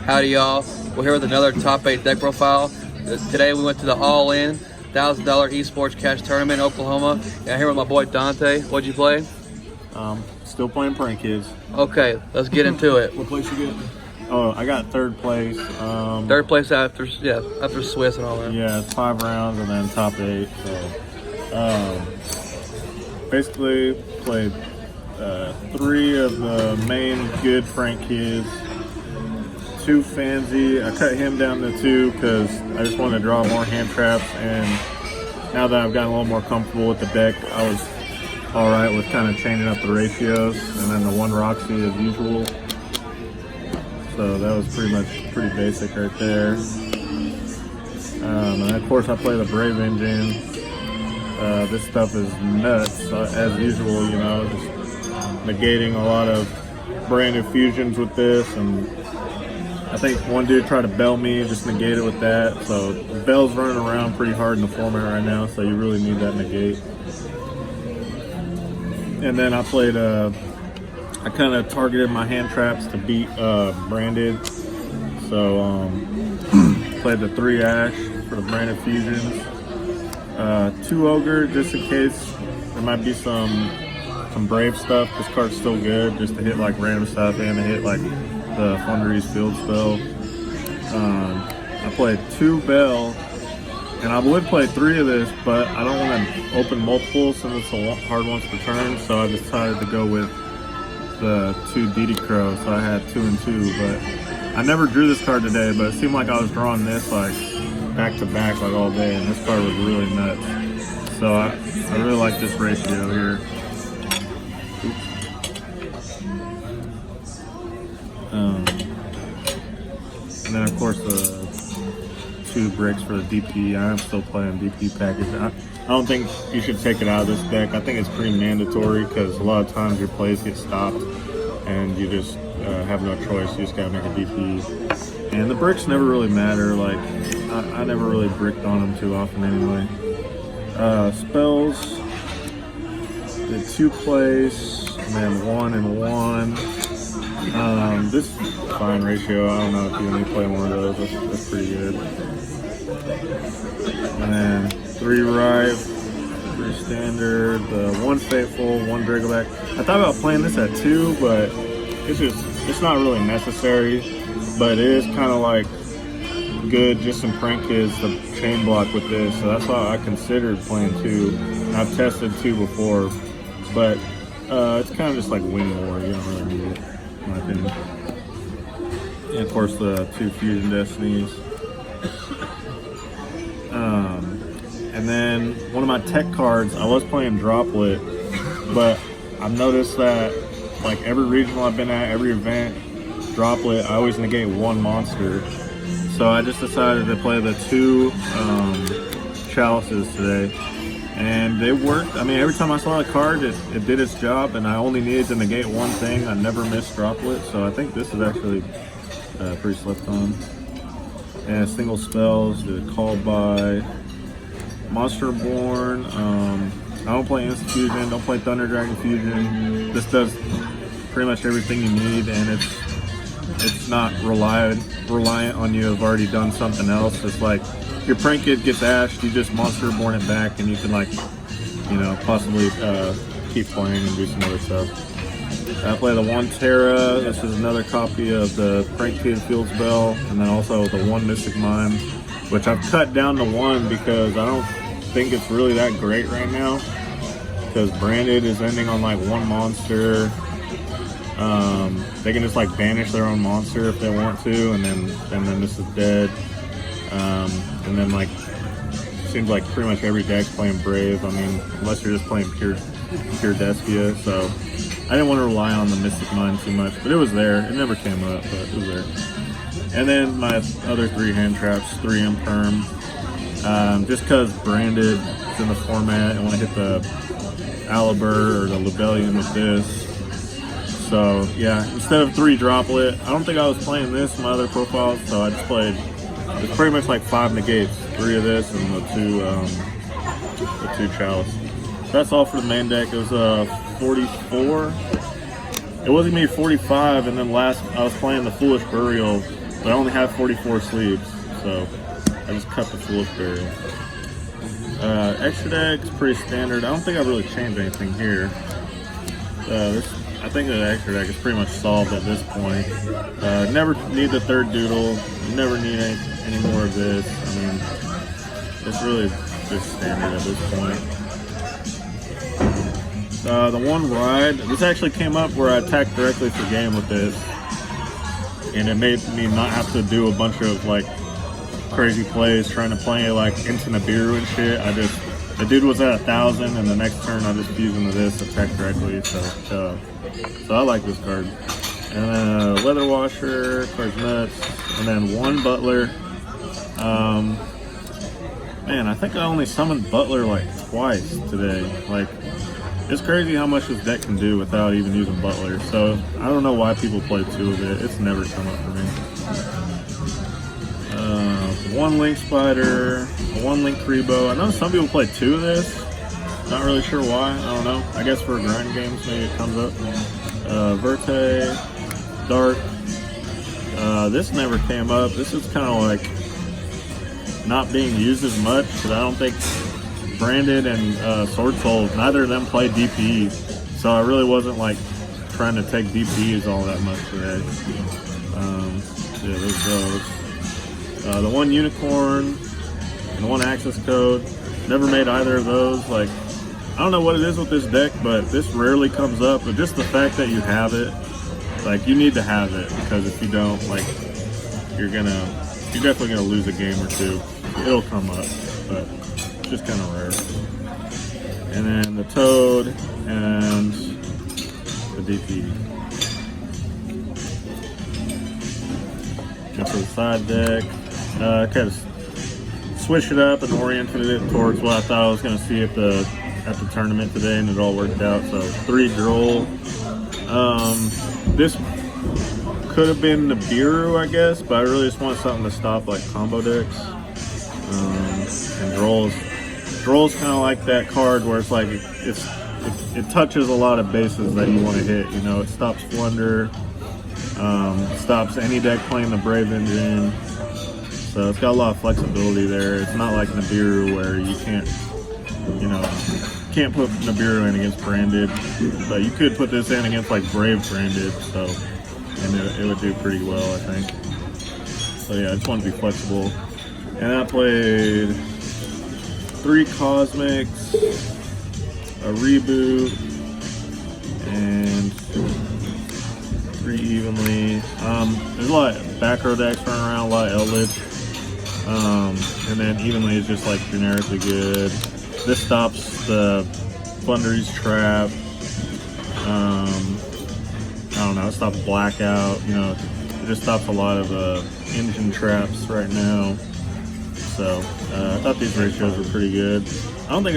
Howdy y'all, we're here with another top 8 deck profile. Today we went to the all-in $1,000 esports cash tournament in Oklahoma. And I'm here with my boy Dante. What'd you play? Still playing Prank Kids. Okay, let's get into it. What place you get? Oh, I got third place. Third place after Swiss and all that. Yeah, it's 5 rounds and then top 8. So, basically played 3 of the main good Prank Kids. 2 Fancy. I cut him down to 2 because I just wanted to draw more hand traps, and now that I've gotten a little more comfortable with the deck, I was alright with kind of changing up the ratios, and then the 1 Roxy as usual. So that was pretty basic right there. And of course I play the Brave Engine. This stuff is nuts, as usual, you know, just negating a lot of branded fusions with this, and I think one dude tried to bell me, just negate it with that. So Bell's running around pretty hard in the format right now, so you really need that negate. And then I played, I kind of targeted my hand traps to beat branded. So played the 3 Ash for the branded fusions. 2 Ogre, just in case there might be some Brave stuff. This card's still good, just to hit like random stuff and to hit like the Fundery's field spell. I played 2 Bell, and I would play 3 of this, but I don't want to open multiples since it's a hard once per turn, so I decided to go with the 2 DD Crow, so I had 2 and 2, but I never drew this card today, but it seemed like I was drawing this like back to back like all day, and this card was really nuts. So I really like this ratio here. And then of course the 2 bricks for the DP. I am still playing DP package. I don't think you should take it out of this deck. I think it's pretty mandatory because a lot of times your plays get stopped and you just have no choice. You just gotta make a DP. And the bricks never really matter. Like I never really bricked on them too often anyway. Spells, did 2 plays and then 1 and 1. This fine ratio, I don't know if you want to play one of those, that's pretty good. And then 3 Ripe, 3 Standard, the 1 Fateful, 1 Dragoback. I thought about playing this at 2, but it's not really necessary, but it is kind of like good just in Prank Kids to chain block with this, so that's why I considered playing 2. I've tested 2 before, but it's kind of just like win more, you don't really need it, in my opinion. And of course the 2 Fusion Destinies. And then one of my tech cards, I was playing Droplet, but I've noticed that like every regional I've been at, every event, Droplet, I always negate 1 monster. So I just decided to play the 2 Chalices today. And it worked. I mean, every time I saw a card, it did its job, and I only needed to negate 1 thing. I never missed Droplet, so I think this is actually pretty slept on. And single spells, the Call by, Monster Born. I don't play Instant Fusion, don't play Thunder Dragon Fusion. This does pretty much everything you need, and it's not reliant on you to have already done something else. It's like your Prank Kid gets ashed, you just Monster Born it back, and you can like, you know, possibly keep playing and do some other stuff. I play the 1 Terra. This is another copy of the Prank Kid Field Spell, and then also the 1 Mystic Mime, which I've cut down to 1 because I don't think it's really that great right now, because Branded is ending on like 1 monster. They can just like banish their own monster if they want to, and then this is dead. And then like seems like pretty much every deck playing Brave. I mean, unless you're just playing pure Despia. So I didn't want to rely on the Mystic Mine too much, but it was there. It never came up, but it was there. And then my other 3 hand traps, 3 Imperm. Just because Branded is in the format, I want to hit the Alibur or the Lebellion with this. So yeah, instead of 3 Droplet, I don't think I was playing this in my other profile, so I just played, it's pretty much like 5 negates, 3 of this and the 2 Chalice. That's all for the main deck. It was 44 it wasn't me 45, and then last I was playing the Foolish Burial, but I only have 44 sleeves, so I just cut the Foolish Burial. Extra deck's pretty standard. I don't think I've really changed anything here. I think the extra deck is pretty much solved at this point. Never need the third doodle. Never need any more of this. I mean, it's really just standard at this point. The one ride, this actually came up where I attacked directly for game with this, and it made me not have to do a bunch of like crazy plays trying to play like into Nibiru and shit. The dude was at 1,000, and the next turn I just fused into this, attack directly. So I like this card. And then a Leather Washer, card's nuts, and then one Butler. Man, I think I only summoned Butler like twice today. Like, it's crazy how much this deck can do without even using Butler. So I don't know why people play two of it. It's never come up for me. One Link Spider, one Link Rebo. I know some people play two of this. Not really sure why. I don't know. I guess for grind games maybe it comes up. Verte, Dark. This never came up. This is kind of like not being used as much because I don't think Branded and Sword Soul, neither of them play DPs. So I really wasn't like trying to take DPs all that much today. Yeah, there's those. The one Unicorn and the one Access Code. Never made either of those. Like, I don't know what it is with this deck, but this rarely comes up. But just the fact that you have it, like, you need to have it, because if you don't, like, you're definitely gonna lose a game or two. It'll come up, but it's just kind of rare. And then the Toad and the DP. And for the side deck, kind of switched it up and oriented it towards what I thought I was going to see at the tournament today, and it all worked out. So 3 Droll. This could have been the Nibiru, I guess, but I really just want something to stop like combo decks. And Droll's kind of like that card where it's like it touches a lot of bases that you want to hit. You know, it stops Flunder. Stops any deck playing the Brave Engine, so it's got a lot of flexibility there. It's not like Nibiru where you can't put Nibiru in against Branded, but you could put this in against like Brave Branded, and it would do pretty well, I think. So yeah, I just want to be flexible. And I played 3 Cosmics, a Reboot, and 3 Evenly. There's a lot of back row decks running around, a lot of Eldritch. And then Evenly is just like generically good. This stops the Thundery's Trap. I don't know, it stops Blackout. You know, it just stops a lot of engine traps right now. So I thought these ratios were pretty good. I don't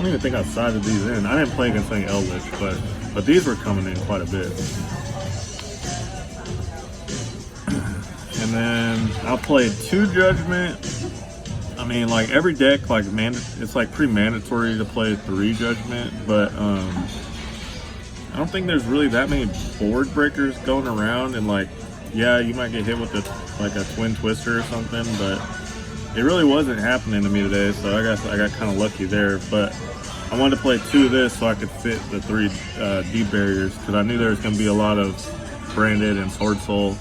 even think I sided these in. I didn't play against any Eldritch, but these were coming in quite a bit. And then I played 2 Judgment. I mean, like every deck, like it's like pretty mandatory to play 3 Judgment, but I don't think there's really that many board breakers going around. And like, yeah, you might get hit with like a Twin Twister or something, but it really wasn't happening to me today. So I guess I got kind of lucky there. But I wanted to play 2 of this so I could fit the 3 deep barriers, because I knew there was going to be a lot of Branded and Sword Soul.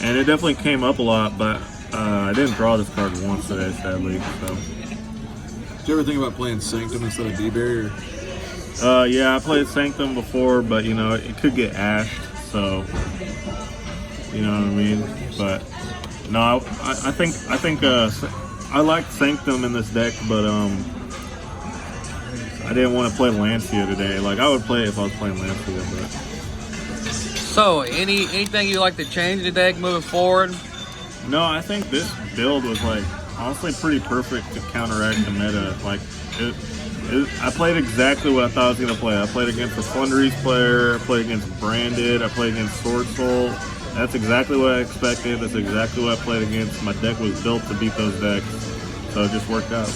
And it definitely came up a lot, but I didn't draw this card once today, sadly. So. Did you ever think about playing Sanctum instead of D-Barrier? Yeah, I played Sanctum before, but you know, it could get ashed, so you know what I mean. But no, I think I liked Sanctum in this deck, but I didn't want to play Lancia today. Like, I would play it if I was playing Lancia, but. So, anything you like to change in the deck moving forward? No, I think this build was like honestly pretty perfect to counteract the meta. Like, I played exactly what I thought I was gonna play. I played against the Thunderies player. I played against Branded. I played against Sword Soul. That's exactly what I expected. That's exactly what I played against. My deck was built to beat those decks, so it just worked out.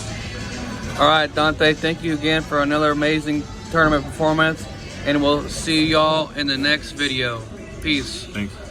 All right, Dante, thank you again for another amazing tournament performance. and we'll see y'all in the next video. Peace. Thanks.